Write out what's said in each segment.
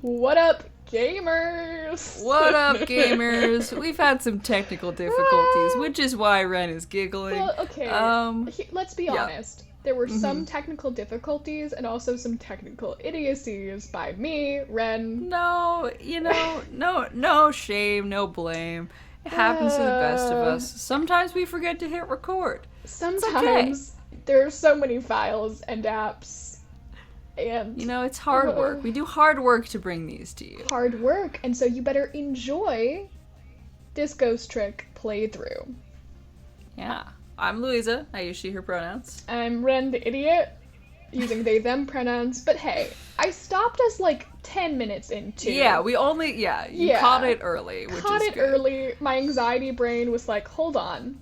What up, gamers? What up, gamers? We've had some technical difficulties, which is why Ren is giggling. Well, okay. Let's be yeah. honest. There were some technical difficulties and also some technical idiocies by me, Ren. No, no shame, no blame. It happens to the best of us. Sometimes we forget to hit record. Sometimes there are so many files and apps, and it's hard work. We do hard work to bring these to you. Hard work, and so you better enjoy this Ghost Trick playthrough. Yeah. I'm Louisa. I use she, her pronouns. I'm Ren the idiot, using they, them pronouns. But hey, I stopped us like 10 minutes into. Yeah, you caught it early, which Caught is it good. early. My anxiety brain was like, hold on.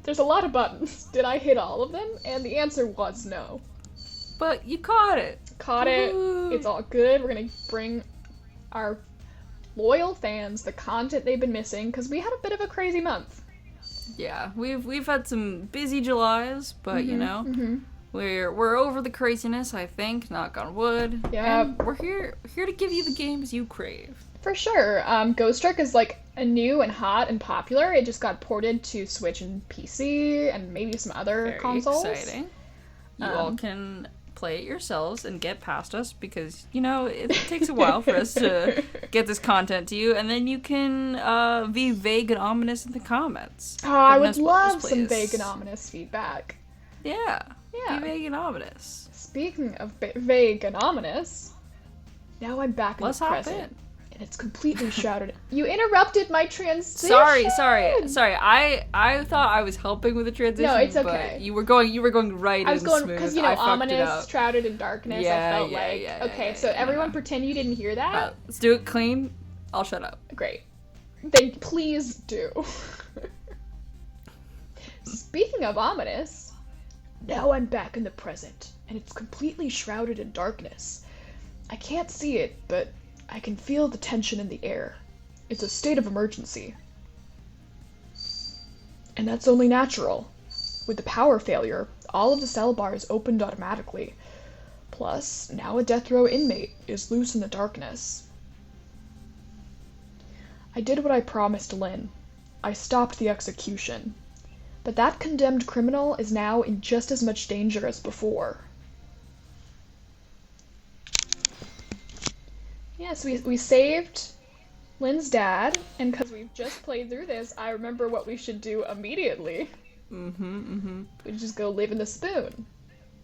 There's a lot of buttons. Did I hit all of them? And the answer was no. But you caught it. Caught it. It's all good. We're gonna bring our loyal fans the content they've been missing, because we had a bit of a crazy month. Yeah, we've had some busy Julys, but we're over the craziness, I think, knock on wood. Yeah. And we're here to give you the games you crave. For sure. Ghost Trick is like a new and hot and popular. It just got ported to Switch and PC and maybe some other consoles. Very exciting. You all can play it yourselves and get past us, because it takes a while for us to get this content to you, and then you can be vague and ominous in the comments. Oh, I would love some vague and ominous feedback. Yeah, be vague and ominous. Speaking of vague and ominous, now I'm back in the present. Hop in. And it's completely shrouded. You interrupted my transition. Sorry. I thought I was helping with the transition. No, it's okay. But you were going right. I was going because ominous, shrouded in darkness. Yeah, I felt okay. So everyone pretend you didn't hear that. Let's do it clean. I'll shut up. Great. Please do. Speaking of ominous, now I'm back in the present, and it's completely shrouded in darkness. I can't see it, but I can feel the tension in the air. It's a state of emergency. And that's only natural. With the power failure, all of the cell bars opened automatically. Plus, now a death row inmate is loose in the darkness. I did what I promised Lynn. I stopped the execution. But that condemned criminal is now in just as much danger as before. Yes, we saved Lynn's dad, and because we've just played through this, I remember what we should do immediately. We just go live in the spoon.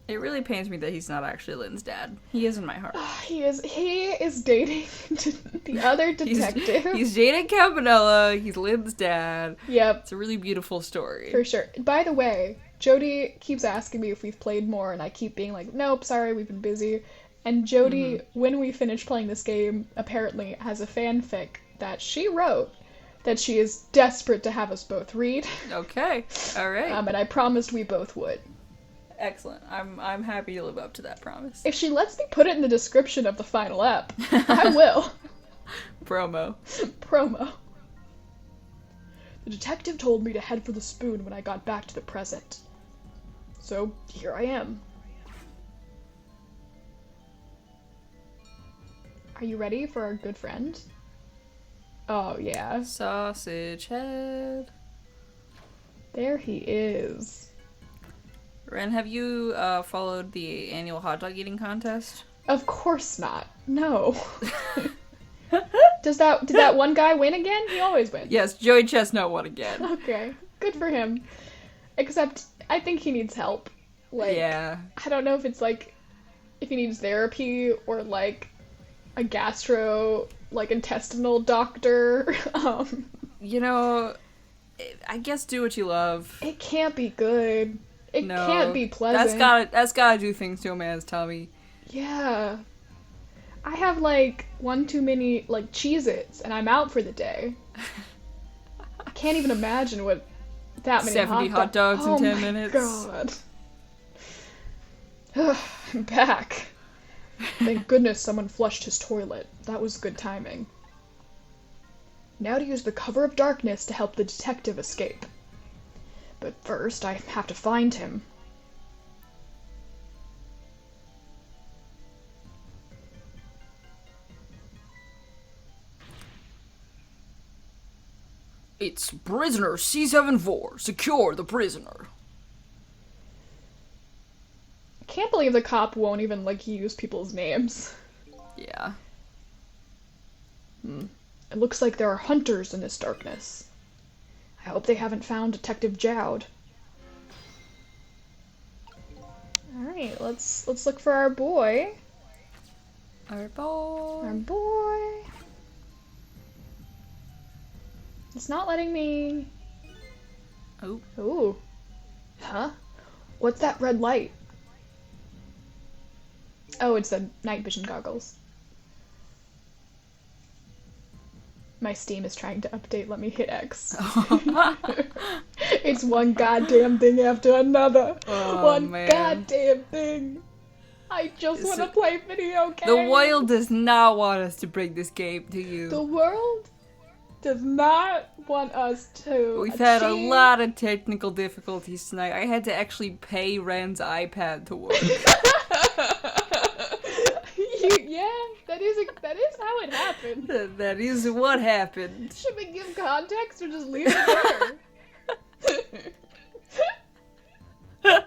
It really pains me that he's not actually Lynn's dad. He is in my heart. He is dating the other detective. He's dating Campanella. He's Lynn's dad. Yep. It's a really beautiful story. For sure. By the way, Jody keeps asking me if we've played more, and I keep being like, nope, sorry, we've been busy. And Jody, when we finish playing this game, apparently has a fanfic that she wrote that she is desperate to have us both read. Okay, all right. And I promised we both would. Excellent. I'm happy to live up to that promise. If she lets me put it in the description of the final ep, I will. Promo. The detective told me to head for the spoon when I got back to the present. So, here I am. Are you ready for our good friend? Oh, yeah. Sausage head. There he is. Ren, have you followed the annual hot dog eating contest? Of course not. No. Did that one guy win again? He always wins. Yes, Joey Chestnut won again. Okay. Good for him. Except, I think he needs help. Yeah. I don't know if it's if he needs therapy or a intestinal doctor. I guess do what you love. It can't be good. It can't be pleasant. That's gotta do things to a man's tummy. Yeah. I have one too many Cheez-Its and I'm out for the day. I can't even imagine what that many 70 hot dogs in 10 minutes. Oh my god. I'm back. Thank goodness someone flushed his toilet. That was good timing. Now to use the cover of darkness to help the detective escape. But first, I have to find him. It's prisoner C74. Secure the prisoner. I can't believe the cop won't even, like, use people's names. Yeah. It looks like there are hunters in this darkness. I hope they haven't found Detective Jowd. Alright, let's look for our boy. Our boy. Our boy. It's not letting me... Oh. Ooh. Huh? What's that red light? Oh, it's the night vision goggles. My Steam is trying to update. Let me hit X. It's one goddamn thing after another. Oh, one man. goddamn thing. I just want to play video games. The world does not want us to bring this game to you. The world does not want us to. We've had a lot of technical difficulties tonight. I had to actually pay Ren's iPad to work. Yeah, that is how it happened. That is what happened. Should we give context or just leave it there?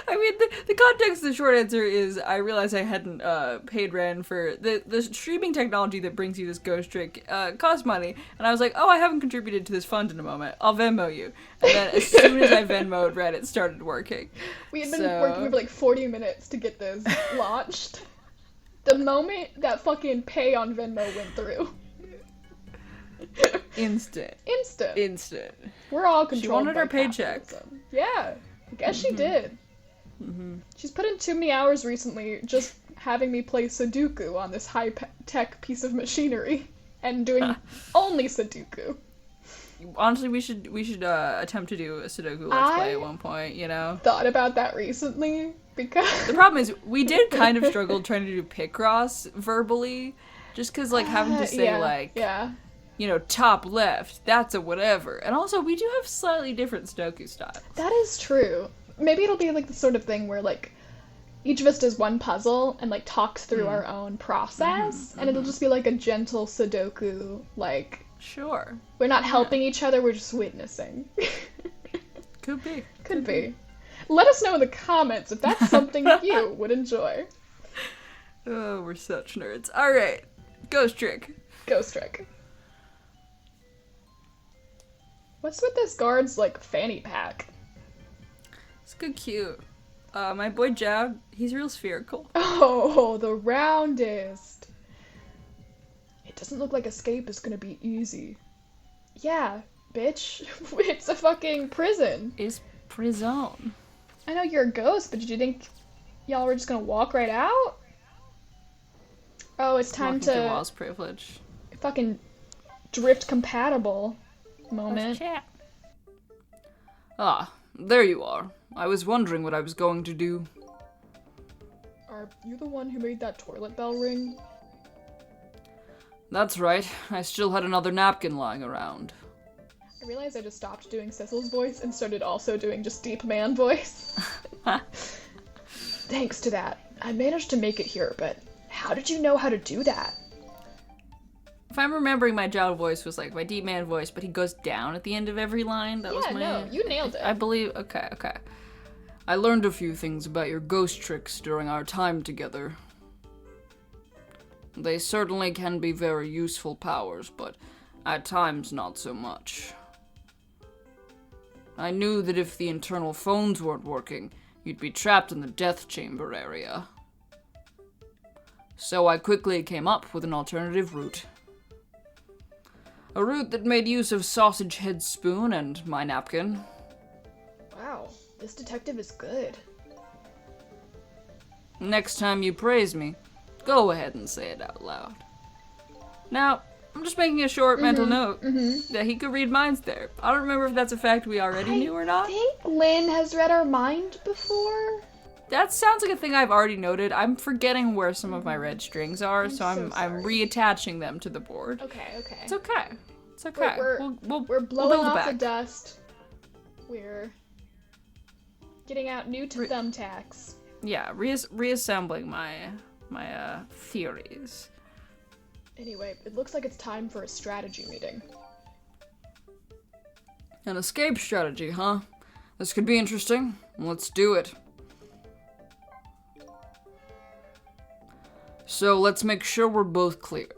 I mean, the context, the short answer is I realized I hadn't paid Ren for the streaming technology that brings you this ghost trick cost money, and I was like, oh, I haven't contributed to this fund in a moment. I'll Venmo you. And then as soon as I Venmo'd Ren, it started working. We had been working for like 40 minutes to get this launched. The moment that fucking pay on Venmo went through. Instant. We're all controlled. She wanted by her paycheck. capitalism. Yeah, I guess she did. She's put in too many hours recently just having me play Sudoku on this high-tech piece of machinery and doing only Sudoku. Honestly, we should attempt to do a Sudoku Let's Play at one point, you know? Thought about that recently because... The problem is, we did kind of struggle trying to do Picross verbally, just because, like, having to say, you know, top left, that's a whatever. And also, we do have slightly different Sudoku styles. That is true. Maybe it'll be, like, the sort of thing where, like, each of us does one puzzle and, like, talks through our own process, and it'll just be, like, a gentle Sudoku, like... Sure. We're not helping each other, we're just witnessing. Could be. Could be. Let us know in the comments if that's something you would enjoy. Oh, we're such nerds. Alright. Ghost trick. Ghost trick. What's with this guard's, like, fanny pack? It's good cute. My boy Jab, he's real spherical. Oh, the roundest. It doesn't look like escape is gonna be easy. Yeah, bitch. It's a fucking prison. It's prison. I know you're a ghost, but did you think y'all were just gonna walk right out? Oh, it's time Walking through walls privilege. Fucking drift compatible moment. Let's chat. Ah, there you are. I was wondering what I was going to do. Are you the one who made that toilet bell ring? That's right. I still had another napkin lying around. I realized I just stopped doing Cecil's voice and started also doing just deep man voice. Thanks to that, I managed to make it here, but how did you know how to do that? If I'm remembering, my Jowd voice was like my deep man voice, but he goes down at the end of every line. That was my... no, you nailed it. I believe... Okay. I learned a few things about your ghost tricks during our time together. They certainly can be very useful powers, but at times not so much. I knew that if the internal phones weren't working, you'd be trapped in the death chamber area. So I quickly came up with an alternative route. A route that made use of Sausage Head's spoon and my napkin. Wow, this detective is good. Next time you praise me, go ahead and say it out loud. Now, I'm just making a short mental note that he could read minds there. I don't remember if that's a fact we already knew or not. I think Lynn has read our mind before. That sounds like a thing I've already noted. I'm forgetting where some of my red strings are, so I'm reattaching them to the board. Okay. It's okay. It's okay. We're blowing off the dust. We're getting out new thumbtacks. Yeah, reassembling my theories. Anyway, it looks like it's time for a strategy meeting. An escape strategy, huh? This could be interesting. Let's do it. So let's make sure we're both clear.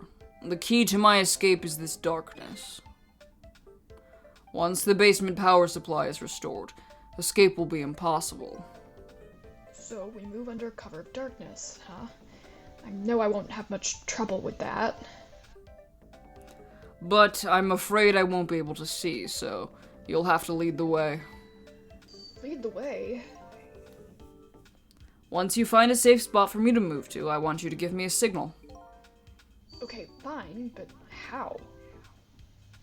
The key to my escape is this darkness. Once the basement power supply is restored, escape will be impossible. So we move under cover of darkness, huh? I know I won't have much trouble with that. But I'm afraid I won't be able to see, so you'll have to lead the way. Lead the way? Once you find a safe spot for me to move to, I want you to give me a signal. Okay, fine, but how?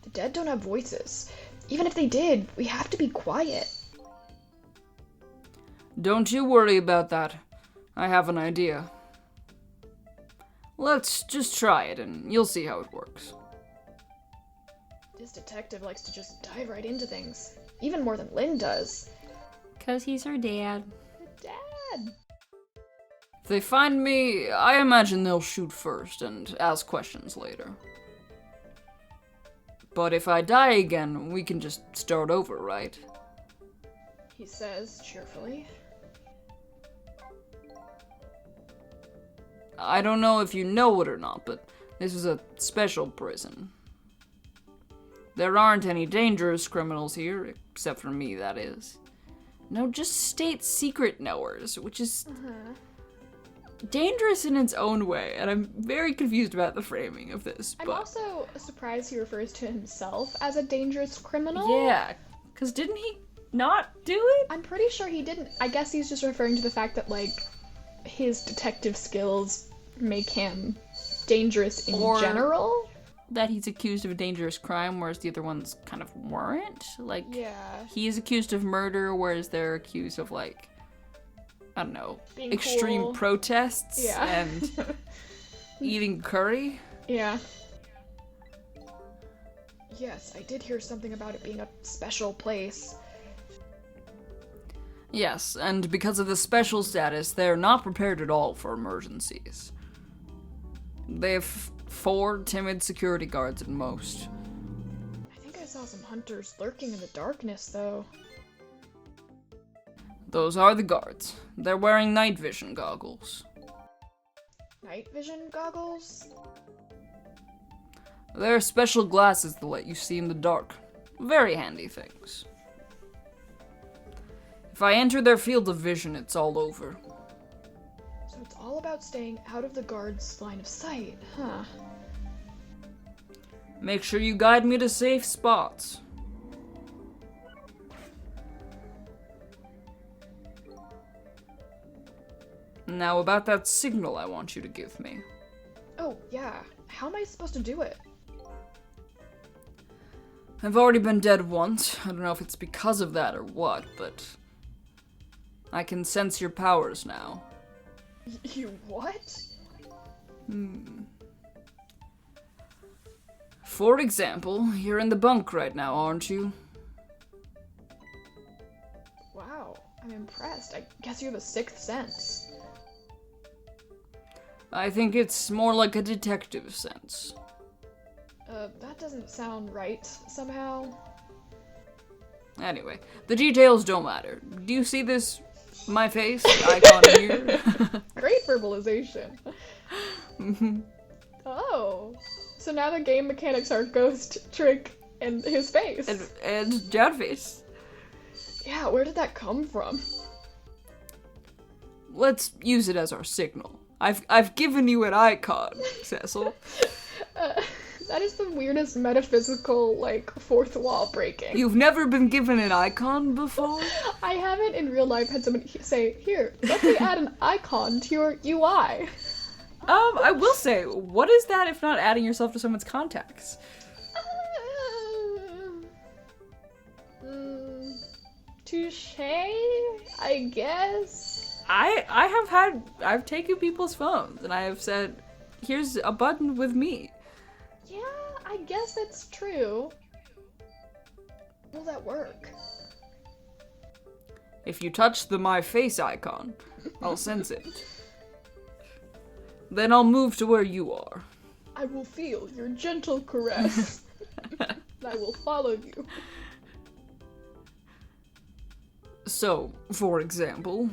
The dead don't have voices. Even if they did, we have to be quiet. Don't you worry about that. I have an idea. Let's just try it, and you'll see how it works. This detective likes to just dive right into things. Even more than Lynn does. 'Cause he's her dad. Dad! If they find me, I imagine they'll shoot first and ask questions later. But if I die again, we can just start over, right? He says cheerfully. I don't know if you know it or not, but this is a special prison. There aren't any dangerous criminals here, except for me, that is. No, just state secret knowers, which is dangerous in its own way, and I'm very confused about the framing of this. I'm also surprised he refers to himself as a dangerous criminal. Yeah, because didn't he not do it? I'm pretty sure he didn't. I guess he's just referring to the fact that, like, his detective skills make him dangerous in general. That he's accused of a dangerous crime, whereas the other ones kind of weren't. Like, yeah. He is accused of murder, whereas they're accused of, like, I don't know, being extreme cool. protests and eating curry. Yeah. Yes, I did hear something about it being a special place. Yes, and because of the special status, they're not prepared at all for emergencies. They have 4 timid security guards at most. I think I saw some hunters lurking in the darkness, though. Those are the guards. They're wearing night vision goggles. Night vision goggles? They're special glasses that let you see in the dark. Very handy things. If I enter their field of vision, it's all over. So it's all about staying out of the guards' line of sight, huh? Make sure you guide me to safe spots. Now about that signal I want you to give me. Oh, yeah. How am I supposed to do it? I've already been dead once. I don't know if it's because of that or what, but I can sense your powers now. You what? For example, you're in the bunk right now, aren't you? Wow, I'm impressed. I guess you have a 6th sense. I think it's more like a detective sense. That doesn't sound right, somehow. Anyway, the details don't matter. Do you see this, my face, icon here? Great verbalization. Oh. So now the game mechanics are Ghost, Trick, and his face. And Jad face. Yeah, where did that come from? Let's use it as our signal. I've given you an icon, Cecil. That is the weirdest metaphysical, like, fourth wall breaking. You've never been given an icon before? I haven't in real life had someone say, here, let me add an icon to your UI. I will say, what is that if not adding yourself to someone's contacts? Touche, I guess. I've taken people's phones and I have said, here's a button with me. Yeah, I guess that's true. Will that work? If you touch the My Face icon, I'll sense it. Then I'll move to where you are. I will feel your gentle caress. And I will follow you. So, for example...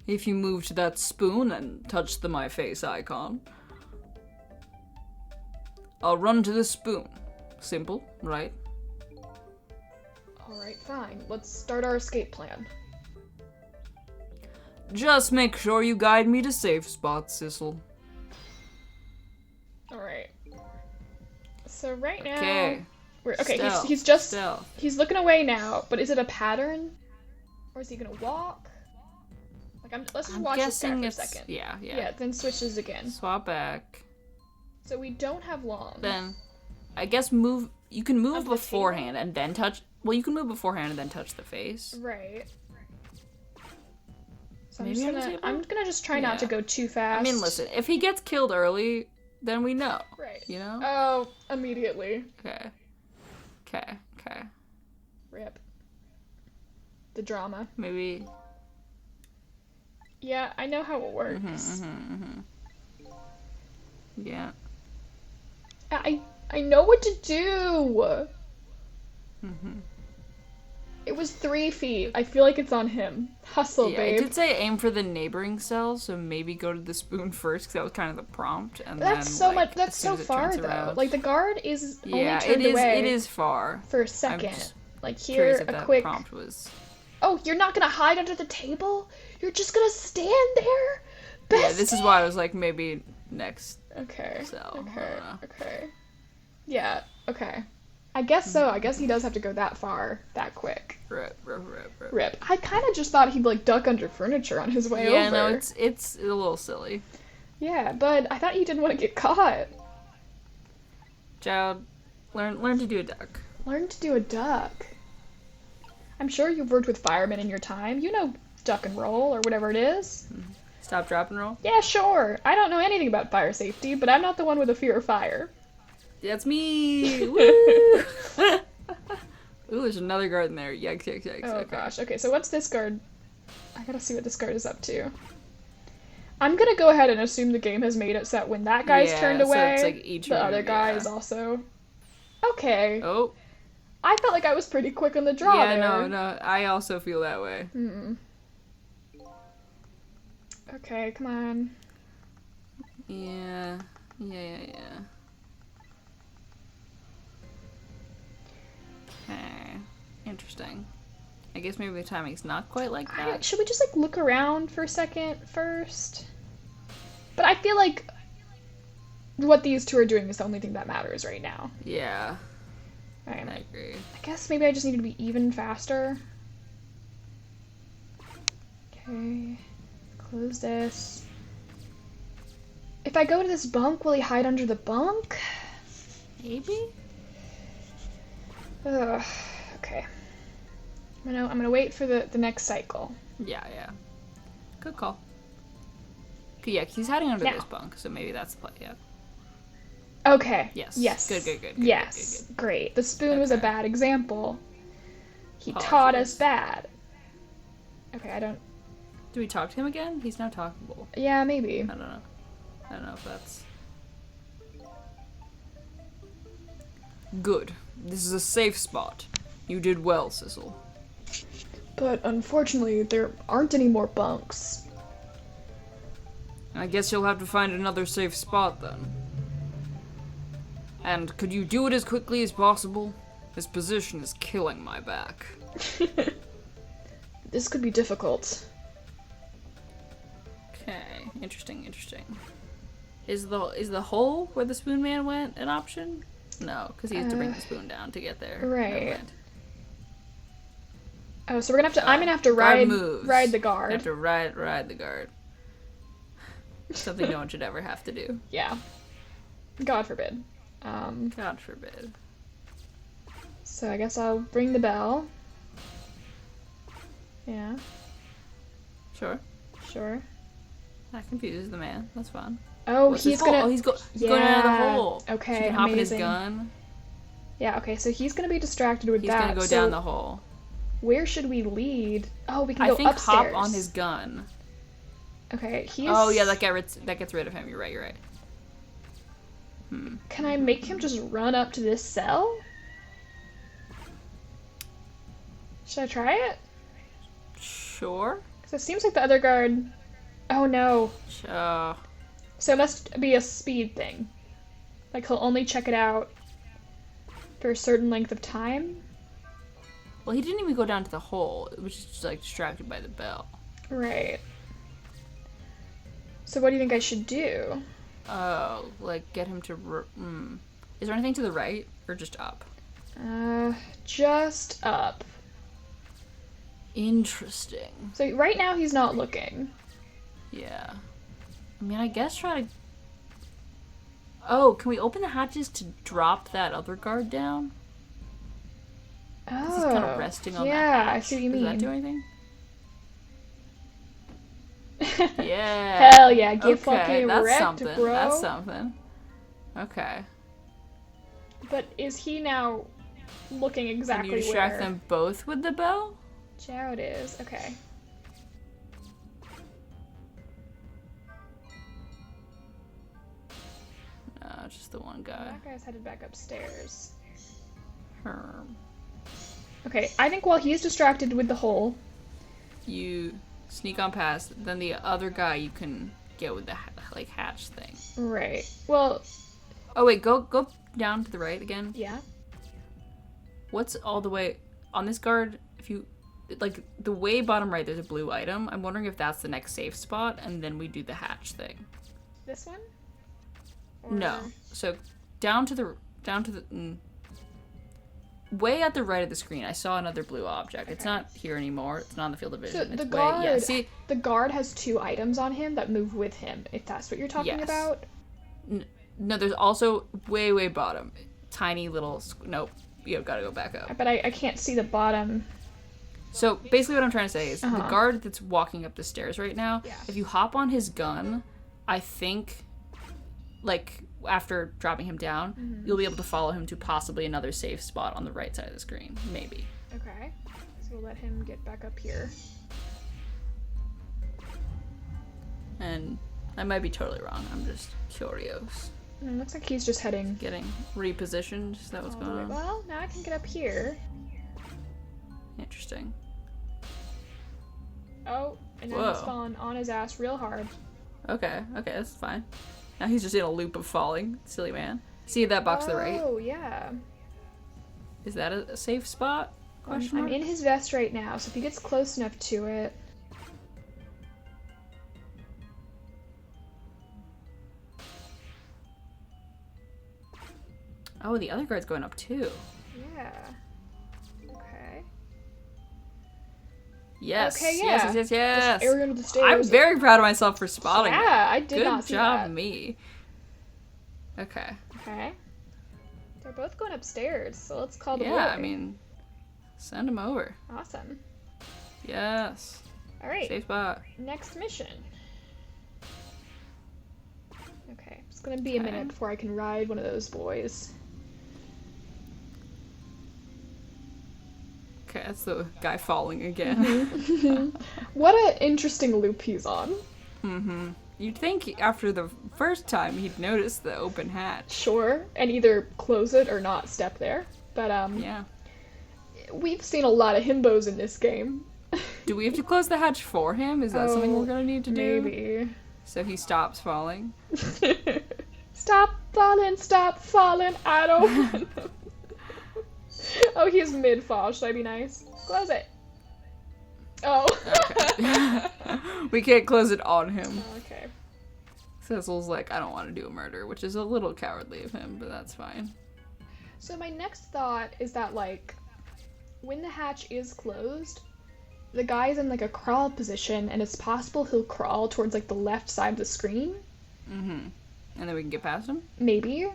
if you move to that spoon and touch the my face icon, I'll run to the spoon. Simple, right? Alright, fine. Let's start our escape plan. Just make sure you guide me to safe spots, Sissel. Alright. So right now... Okay. Okay, he's looking away now, but is it a pattern? Or is he gonna walk? Like, let's just watch this guy for a second. Yeah. Yeah, then switches again. Swap back. So we don't have long. Then, I guess move... You can move the beforehand and then touch... Well, you can move beforehand and then touch the face. Right. So Maybe I'm gonna just try not to go too fast. I mean, listen, if he gets killed early, then we know. Right. You know? Oh, immediately. Okay. Rip. The drama. Maybe... Yeah, I know how it works. Yeah. I know what to do! It was 3 feet. I feel like it's on him. Hustle, babe. It did say aim for the neighboring cell, so maybe go to the spoon first, because that was kind of the prompt. And that's then, so like, much. That's so far, though. Like, the guard is only turned away. It is far. For a second. Like, Curious here, if a that quick... prompt was... Oh, you're not gonna hide under the table? You're just gonna stand there? Bestie? Yeah, this is why I was like, maybe next cell. Okay. Yeah, okay. I guess so. I guess he does have to go that far, that quick. Rip. I kind of just thought he'd, like, duck under furniture on his way over. Yeah, no, it's a little silly. Yeah, but I thought he didn't want to get caught. Child, learn to do a duck. Learn to do a duck. I'm sure you've worked with firemen in your time. You know duck and roll, or whatever it is. Stop, drop, and roll? Yeah, sure. I don't know anything about fire safety, but I'm not the one with a fear of fire. That's me! Woo! Ooh, there's another guard in there. Yikes. Oh, gosh. Okay, so what's this guard? I gotta see what this guard is up to. I'm gonna go ahead and assume the game has made it so that when that guy's turned away, so it's like the other guy is also... Okay. Oh. I felt like I was pretty quick on the draw there. Yeah, no, I also feel that way. Okay, come on. Yeah. Okay. Interesting. I guess maybe the timing's not quite like that. Should we just, like, look around for a second first? But I feel like what these two are doing is the only thing that matters right now. Yeah. Right. I agree. I guess maybe I just need to be even faster. Okay. Close this. If I go to this bunk, will he hide under the bunk? Maybe? Ugh. Okay. I'm gonna wait for the next cycle. Yeah. Good call. Yeah, he's hiding under this bunk, so maybe that's the play, yeah. Okay. Yes. Good. Yes. Good. Great. The spoon was a bad example. He Apologies. taught us bad. Okay, I don't... Do we talk to him again? He's now talkable. Yeah, maybe. I don't know if that's... Good. This is a safe spot. You did well, Sissel. But unfortunately, there aren't any more bunks. I guess you'll have to find another safe spot then. And could you do it as quickly as possible? This position is killing my back. This could be difficult. Okay, interesting. Is the hole where the spoon man went an option? No, because he has to bring the spoon down to get there. Right. Oh, so we're gonna have to. I'm gonna have to ride the guard. You have to ride the guard. Something no one should ever have to do. Yeah. God forbid. God forbid. So I guess I'll ring the bell. Yeah. Sure. That confuses the man. That's fun. Oh, he's going out of the hole. Okay, he can hop in his gun. Yeah, okay, so he's gonna be distracted with that. He's gonna go down the hole. Where should we lead? Oh, we can go upstairs. I think hop on his gun. Okay, he's... Oh, yeah, that gets rid of him. You're right. Can I make him just run up to this cell? Should I try it? Sure. Because it seems like the other guard... Oh no. Sure. So it must be a speed thing. Like he'll only check it out for a certain length of time? Well, he didn't even go down to the hole. It was just, like, distracted by the bell. Right. So what do you think I should do? Oh, like, get him to... Is there anything to the right, or just up? Just up. Interesting. So right now he's not looking. Yeah. I mean, I guess try to... Oh, can we open the hatches to drop that other guard down? Oh, he's kind of resting on that hatch. I see what you mean. Does that do anything? Yeah. Hell yeah, get fucking that's wrecked, something. bro. That's something. Okay. But is he now looking exactly Can you distract where? them both with the bell? Chow it is. Okay. No, just the one guy. That guy's headed back upstairs. Herm. Okay, I think while he's distracted with the hole, You sneak on past, then the other guy you can get with the like hatch thing. right. Well, Oh wait, go down to the right again. yeah. What's all the way on this guard? If you like the way bottom right, there's a blue item. I'm wondering if that's the next safe spot, and then we do the hatch thing. This one? No. So down to the way at the right of the screen, I saw another blue object. Okay. It's not here anymore. It's not on the field of vision. So the it's guard, way, yeah, see, the guard has 2 items on him that move with him, if that's what you're talking about. No, there's also way bottom, tiny little. Nope, you gotta go back up. But I can't see the bottom. So basically, what I'm trying to say is the guard that's walking up the stairs right now. Yeah. If you hop on his gun, I think, like after dropping him down, you'll be able to follow him to possibly another safe spot on the right side of the screen, maybe. Okay. So we'll let him get back up here. And I might be totally wrong. I'm just curious. It looks like he's just heading. Getting repositioned. Is that what's going on? Well, now I can get up here. Interesting. Oh, and now he's falling on his ass real hard. Okay, that's fine. Now he's just in a loop of falling. Silly man. See that box to the right? Oh, yeah. Is that a safe spot? Question I'm mark? in his vest right now, so if he gets close enough to it... Oh, the other guard's going up too. Yeah. Okay. Yes. Okay, yeah. Yes. Just area under the stairs. I'm very proud of myself for spotting that. Yeah, I did not see that. Good job, me. Okay. Okay. They're both going upstairs, so let's call the boy. Yeah, I mean, send them over. Awesome. Yes. All right. Safe spot. Next mission. Okay, it's gonna be a minute before I can ride one of those boys. Okay, that's the guy falling again. What an interesting loop he's on. You'd think after the first time he'd notice the open hatch. Sure, and either close it or not step there. But yeah. We've seen a lot of himbos in this game. Do we have to close the hatch for him? Is that something we're gonna need to do? Maybe. So he stops falling. Stop falling, I don't. Oh, he's mid-fall. Should I be nice? Close it. Oh. Okay. We can't close it on him. Okay. Cecil's like, I don't want to do a murder, which is a little cowardly of him, but that's fine. So my next thought is that, like, when the hatch is closed, the guy's in, like, a crawl position, and it's possible he'll crawl towards, like, the left side of the screen. And then we can get past him? Maybe.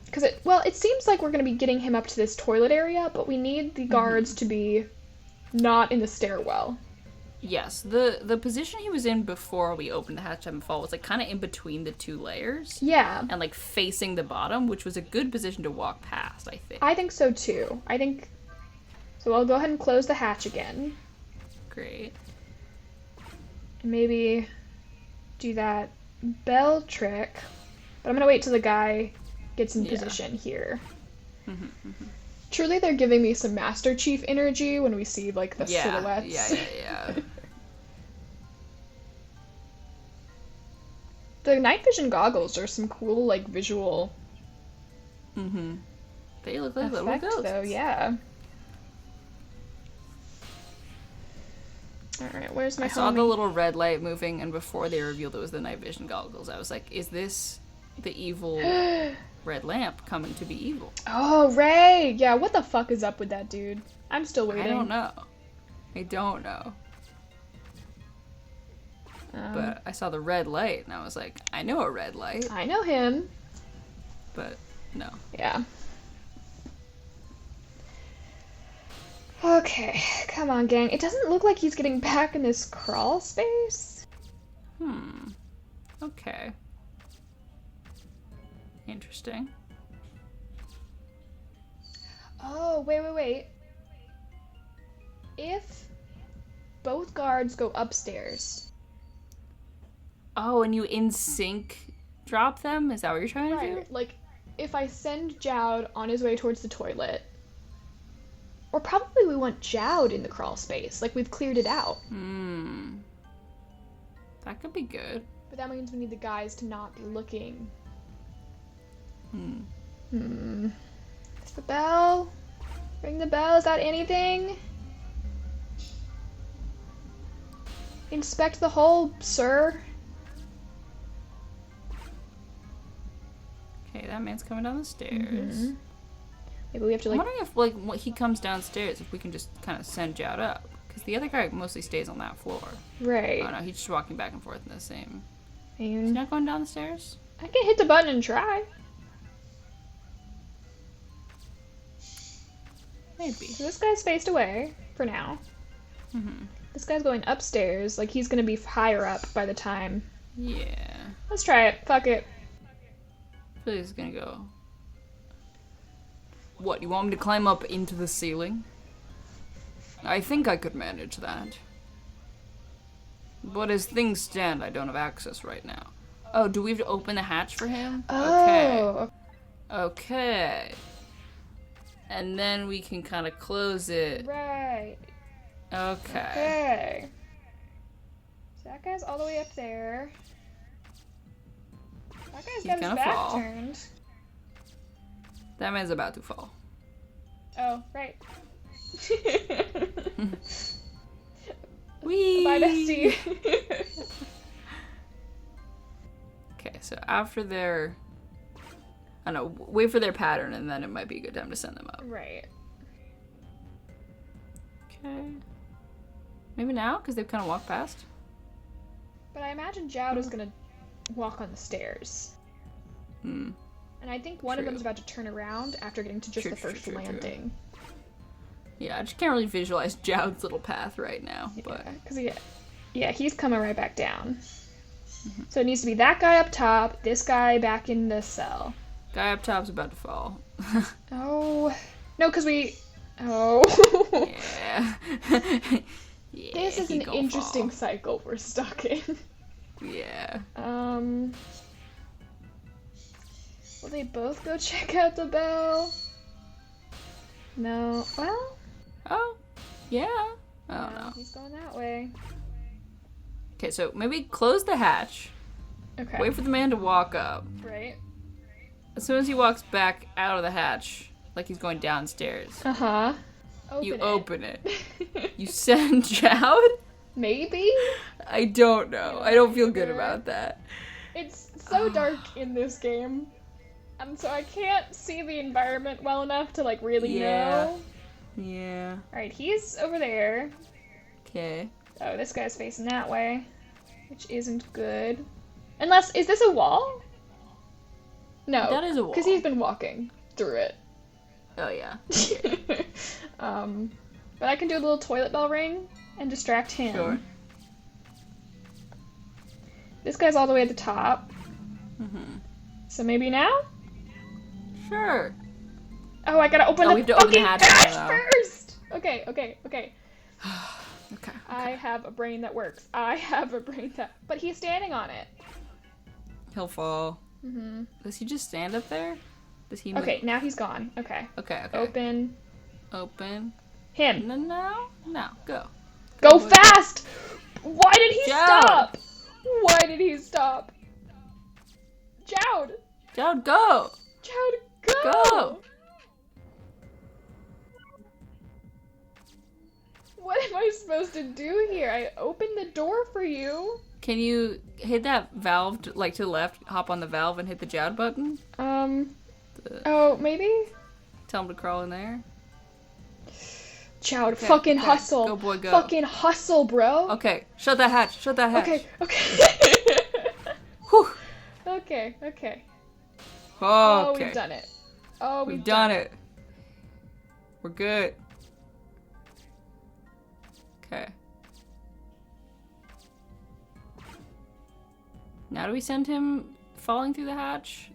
Because it seems like we're going to be getting him up to this toilet area, but we need the guards to be not in the stairwell. Yes, the position he was in before we opened the hatch and fall was like kind of in between the 2 layers. Yeah. And like facing the bottom, which was a good position to walk past, I think. I think so too. So I'll go ahead and close the hatch again. Great. And maybe do that bell trick. But I'm going to wait till the guy gets in position here. Truly, they're giving me some Master Chief energy when we see, like, the silhouettes. Yeah. The night vision goggles are some cool, like, visual They look like effect, little ghosts. though, yeah. Alright, where's my I saw the little red light moving, and before they revealed it was the night vision goggles, I was like, is this the evil red lamp coming to be evil? Oh, Ray! Yeah, what the fuck is up with that dude? I'm still waiting. I don't know. But I saw the red light, and I was like, I know a red light. I know him. But no. Yeah. Okay, come on, gang. It doesn't look like he's getting back in this crawl space. Okay. Interesting. Oh, wait. If both guards go upstairs. Oh, and you in sync drop them? Is that what you're trying to do? Like, if I send Jowd on his way towards the toilet, or probably we want Jowd in the crawl space, like we've cleared it out. That could be good. But that means we need the guys to not be looking. Is the bell? Ring the bell, is that anything? Inspect the hole, sir. Okay, that man's coming down the stairs. Maybe we have to, I'm like... wondering if, like, when he comes downstairs, if we can just kind of send Jowd up. Because the other guy mostly stays on that floor. Right. Oh, no, he's just walking back and forth in the same... And He's not going down the stairs? I can hit the button and try. Maybe. So this guy's faced away, for now. This guy's going upstairs, like he's gonna be higher up by the time. Yeah. Let's try it. Fuck it. I feel like he's gonna go... What, you want me to climb up into the ceiling? I think I could manage that. But as things stand, I don't have access right now. Oh, do we have to open the hatch for him? Oh. Okay. And then we can kind of close it. Right. Okay. So that guy's all the way up there. That guy's He's got his gonna back fall. turned. That man's about to fall. Oh, right. Whee! Bye, bestie. Okay, so after their... I don't know, wait for their pattern and then it might be a good time to send them up. Right. Okay. Maybe now, because they've kind of walked past? But I imagine Jowd is gonna walk on the stairs. And I think one of them's about to turn around after getting to just the first landing. Yeah, I just can't really visualize Jowd's little path right now, but... Because he's coming right back down. So it needs to be that guy up top, this guy back in the cell. Guy up top's about to fall. Oh. No, because we... Oh. Yeah. Yeah, this is an interesting cycle we're stuck in. Yeah. Will they both go check out the bell? No. Well... Oh. Yeah. Oh, no. He's going that way. Okay, so maybe close the hatch. Okay. Wait for the man to walk up. Right. As soon as he walks back out of the hatch, like he's going downstairs, Uh-huh. open it. You send Jowd? Maybe? I don't know. I don't feel good about that. It's so dark in this game. And so I can't see the environment well enough to, like, really know. Yeah. Alright, he's over there. Okay. Oh, this guy's facing that way. Which isn't good. Unless, is this a wall? No. That is a wall. Because he's been walking through it. Oh, yeah. But I can do a little toilet bell ring and distract him. Sure. This guy's all the way at the top. So maybe now? Sure. Oh, I gotta open we have to open the hatch first! Okay. Okay. I have a brain that works. But he's standing on it. He'll fall. Does he just stand up there? Does he move? Okay, now he's gone. Okay. Okay. Open. Him. No. Go. Go fast! Why did he Jowd. stop? Why did he stop? Jowd! Jowd, go! Jowd, go! Go! What am I supposed to do here? I opened the door for you. Can you hit that valve, to the left, hop on the valve and hit the Jowd button? Oh, maybe? Tell him to crawl in there. Jowd, fucking hustle. Go, boy, go. Fucking hustle, bro. Okay, shut that hatch. Okay. Whew. Okay. Oh, we've done it. Oh, we've done it. We're good. Okay. Now do we send him falling through the hatch?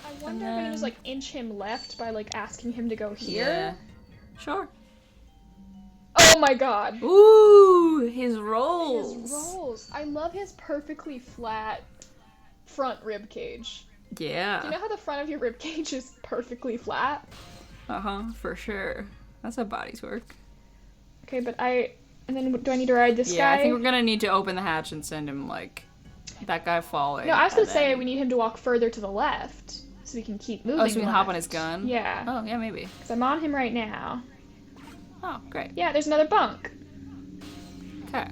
I wonder if we can just inch him left by asking him to go here. Yeah. Sure. Oh my god. Ooh, his rolls. I love his perfectly flat front rib cage. Yeah. Do you know how the front of your rib cage is perfectly flat? For sure. That's how bodies work. Okay, but and then do I need to ride this guy? Yeah, I think we're gonna need to open the hatch and send him, that guy falling. No, I was gonna say we need him to walk further to the left so we can keep moving. Oh, so we can hop on his gun? Yeah. Oh, yeah, maybe. Because I'm on him right now. Oh, great. Yeah, there's another bunk. Okay.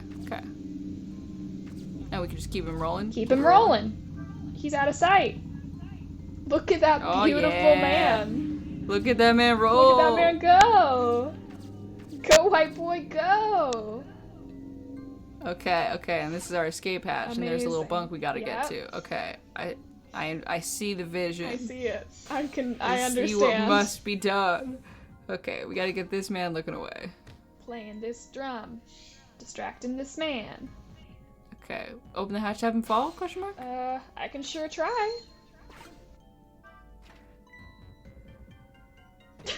Now we can just keep him rolling? Keep him rolling. He's out of sight. Look at that beautiful man. Look at that man roll. Look at that man go. Go, white boy, go. Okay, and this is our escape hatch, Amazing. and there's a little bunk we gotta get to. Okay, I see the vision. I see it. I understand. See what must be done. Okay, we gotta get this man looking away. Playing this drum. Distracting this man. Okay, open the hatch, have him fall, question mark? I can sure try.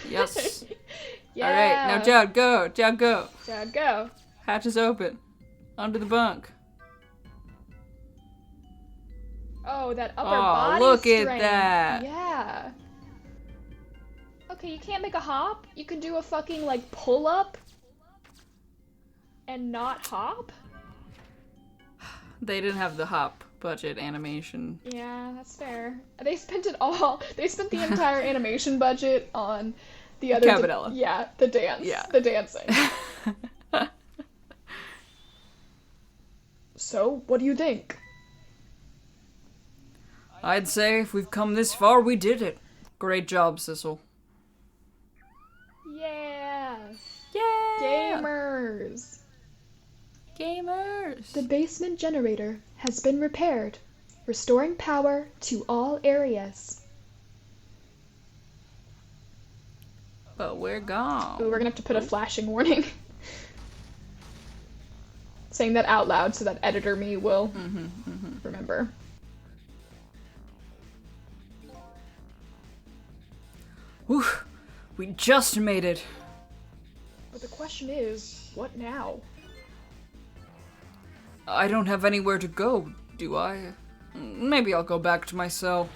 Yes. Yeah. Alright, now Jowd, go! Jowd, go! Jowd, go. Hatch is open. Onto the bunk. Oh, that upper body look strength. at that! Yeah. Okay, you can't make a hop? You can do a fucking, pull-up? And not hop? They didn't have the hop budget animation. Yeah, that's fair. They spent the entire animation budget on the other... Cabinella. Yeah, the dance. Yeah. The dancing. So, what do you think? I'd say if we've come this far, we did it. Great job, Sissel. Yeah! Yeah! Gamers! Gamers! The basement generator has been repaired, restoring power to all areas. But we're gone. Ooh, we're gonna have to put a flashing warning. Saying that out loud so that editor me will remember. Whew, we just made it. But the question is, what now? I don't have anywhere to go, do I? Maybe I'll go back to my cell.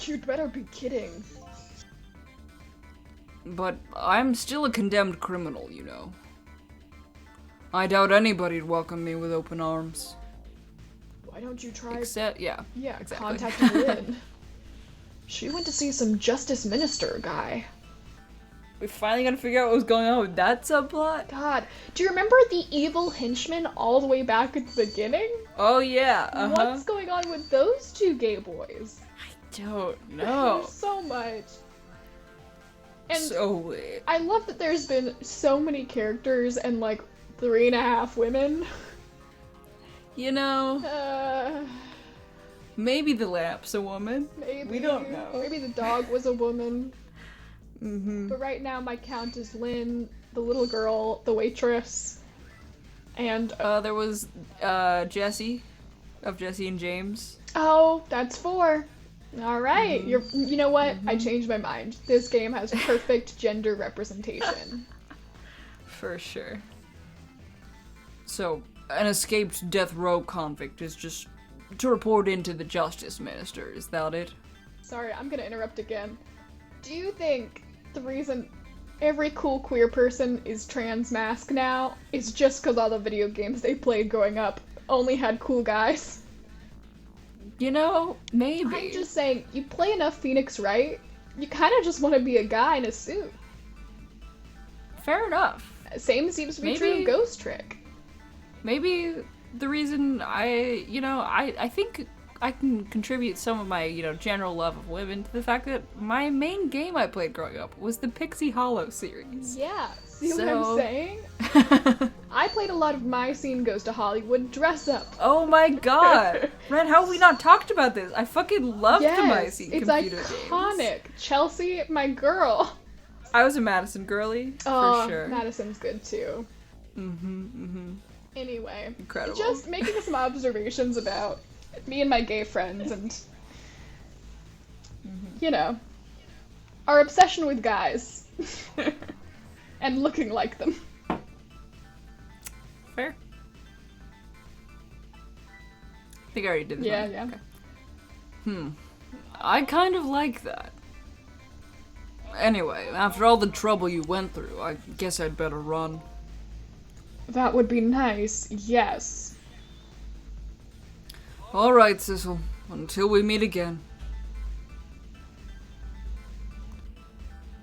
You'd better be kidding. But I'm still a condemned criminal, you know. I doubt anybody'd welcome me with open arms. Why don't you try... Yeah, exactly. Contacting Lynn. She went to see some Justice Minister guy. We finally gotta figure out what was going on with that subplot? God, do you remember the evil henchman all the way back at the beginning? Oh yeah, What's going on with those two gay boys? I don't know. There's so much. And so weird. I love that there's been so many characters and 3.5 women. You know, maybe the lamp's a woman. Maybe. We don't know. Maybe the dog was a woman. Mm-hmm. But right now my count is Lynn, the little girl, the waitress, and... there was, Jesse, of Jesse and James. Oh, that's 4. Alright, you know what? I changed my mind. This game has perfect gender representation. For sure. So, an escaped death row convict is just to report into the Justice Minister, is that it? Sorry, I'm gonna interrupt again. Do you think the reason every cool queer person is trans mask now is just because all the video games they played growing up only had cool guys? You know, maybe. I'm just saying, you play enough Phoenix Wright, you kind of just want to be a guy in a suit. Fair enough. Same seems to be true of Ghost Trick. Maybe the reason I think I can contribute some of my, general love of women to the fact that my main game I played growing up was the Pixie Hollow series. Yeah, see what I'm saying? I played a lot of My Scene Goes to Hollywood dress up. Oh my god! Ren, how have we not talked about this? I fucking loved the My Scene computer games. It's iconic. Chelsea, my girl. I was a Madison girly, for sure. Madison's good too. Anyway, incredible. Just making some observations about me and my gay friends and, our obsession with guys. And looking like them. Fair. I think I already did this one. Yeah. Okay. I kind of like that. Anyway, after all the trouble you went through, I guess I'd better run. That would be nice, yes. Alright, Sissel. Until we meet again.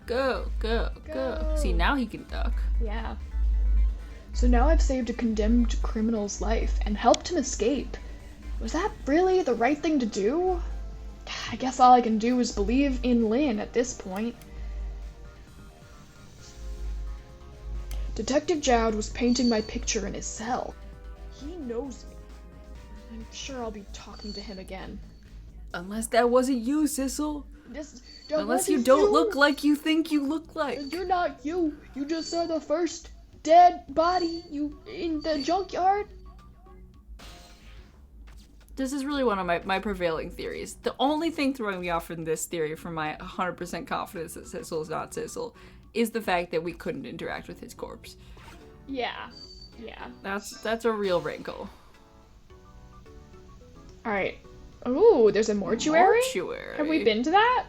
Go. See, now he can duck. Yeah. So now I've saved a condemned criminal's life and helped him escape. Was that really the right thing to do? I guess all I can do is believe in Lynn at this point. Detective Jowd was painting my picture in his cell. He knows me. I'm sure I'll be talking to him again. Unless that wasn't you, Sissel. Unless you don't don't look like you think you look like. You're not you. You just saw the first dead body in the junkyard. This is really one of my prevailing theories. The only thing throwing me off from this theory, from my 100% confidence that Sissel is not Sissel, is the fact that we couldn't interact with his corpse. Yeah. That's a real wrinkle. Alright. Ooh, there's a mortuary? Have we been to that?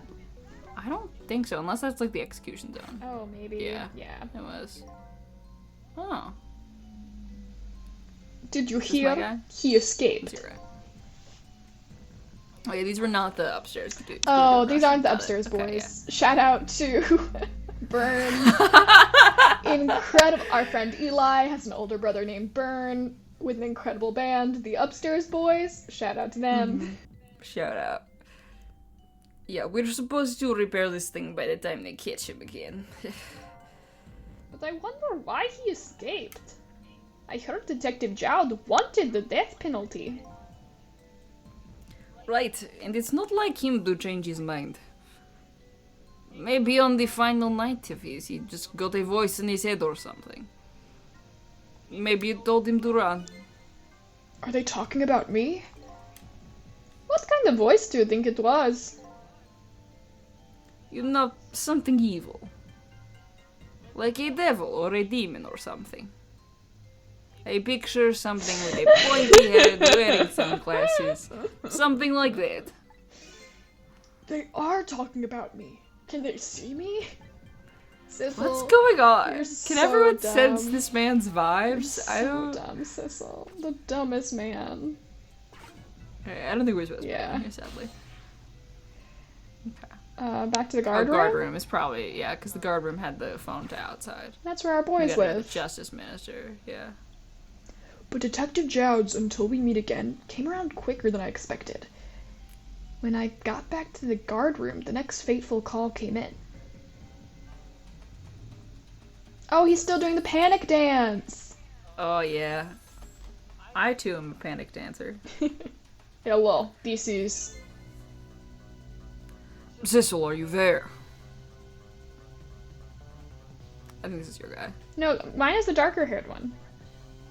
I don't think so, unless that's like the execution zone. Oh, maybe. Yeah. It was. Oh. Did you hear? He escaped. Oh yeah, these were not the upstairs. These aren't the upstairs boys. Yeah. Shout out to Burn. Incredible. Our friend Eli has an older brother named Burn with an incredible band. The Upstairs Boys. Shout out to them. Shout out. Yeah, we're supposed to repair this thing by the time they catch him again. But I wonder why he escaped. I heard Detective Jowd wanted the death penalty. Right, and it's not like him to change his mind. Maybe on the final night of his, he just got a voice in his head or something. Maybe it told him to run. Are they talking about me? What kind of voice do you think it was? You know, something evil. Like a devil or a demon or something. I picture something with a pointy head, wearing sunglasses. Something like that. They are talking about me. Can they see me? Sissel, what's going on? Can everyone sense this man's vibes? I don't. So dumb, Sissel. The dumbest man. I don't think we're supposed to be here, sadly. Okay. Back to the guard room? Guard room is probably, because the guard room had the phone to outside. That's where our boys live. The Justice Minister, yeah. But Detective Jowd's Until We Meet Again came around quicker than I expected. When I got back to the guard room, the next fateful call came in. Oh, he's still doing the panic dance! Oh, yeah. I, too, am a panic dancer. Yeah, well, this is... Sissel, are you there? I think this is your guy. No, mine is the darker-haired one.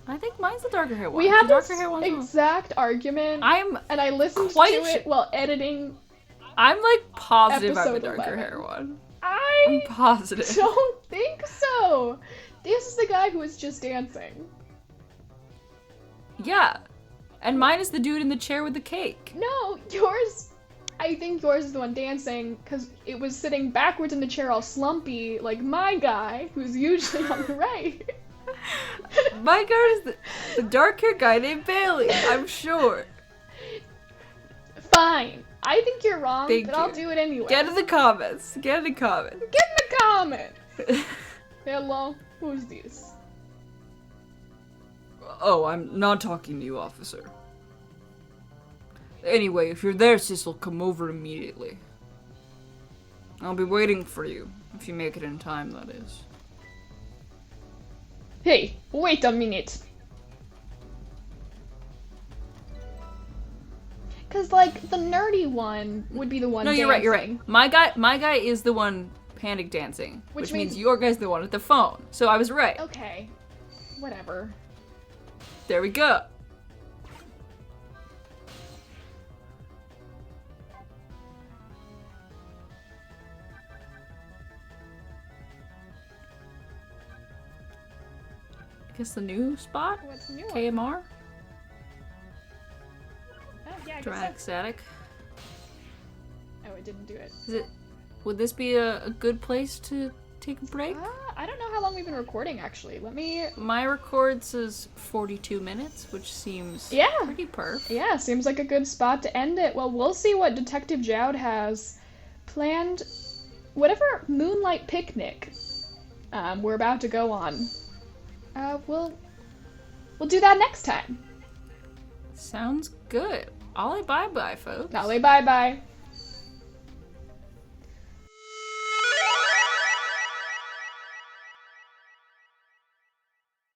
I think mine's the darker hair one. We had this exact argument, and I listened to it while editing. I'm like positive I'm the darker hair one. I'm positive. Don't think so. This is the guy who was just dancing. Yeah, and mine is the dude in the chair with the cake. No, yours I think yours is the one dancing because it was sitting backwards in the chair all slumpy, like my guy, who's usually on the right. My guy is the dark-haired guy named Bailey, I'm sure. Fine. I think you're wrong, Thank but you. I'll do it anyway. Get in the comments. Get in the comments. Get in the comment. Hello? Who's this? Oh, I'm not talking to you, officer. Anyway, if you're there, Cecil, come over immediately. I'll be waiting for you, if you make it in time, that is. Hey, wait a minute. Cause like the nerdy one would be the one. No, dancing. you're right. My guy is the one panic dancing, which means your guy's the one at the phone. So I was right. Okay, whatever. There we go. I guess the new spot? What's new? KMR? Oh, yeah, I Dramatic guess Static. Oh, it didn't do it. Would this be a good place to take a break? I don't know how long we've been recording, actually. Let me... My record says 42 minutes, which seems pretty perf. Yeah, seems like a good spot to end it. Well, we'll see what Detective Jowd has planned. Whatever moonlight picnic we're about to go on. We'll do that next time. Sounds good. Ollie bye-bye, folks. Ollie bye-bye.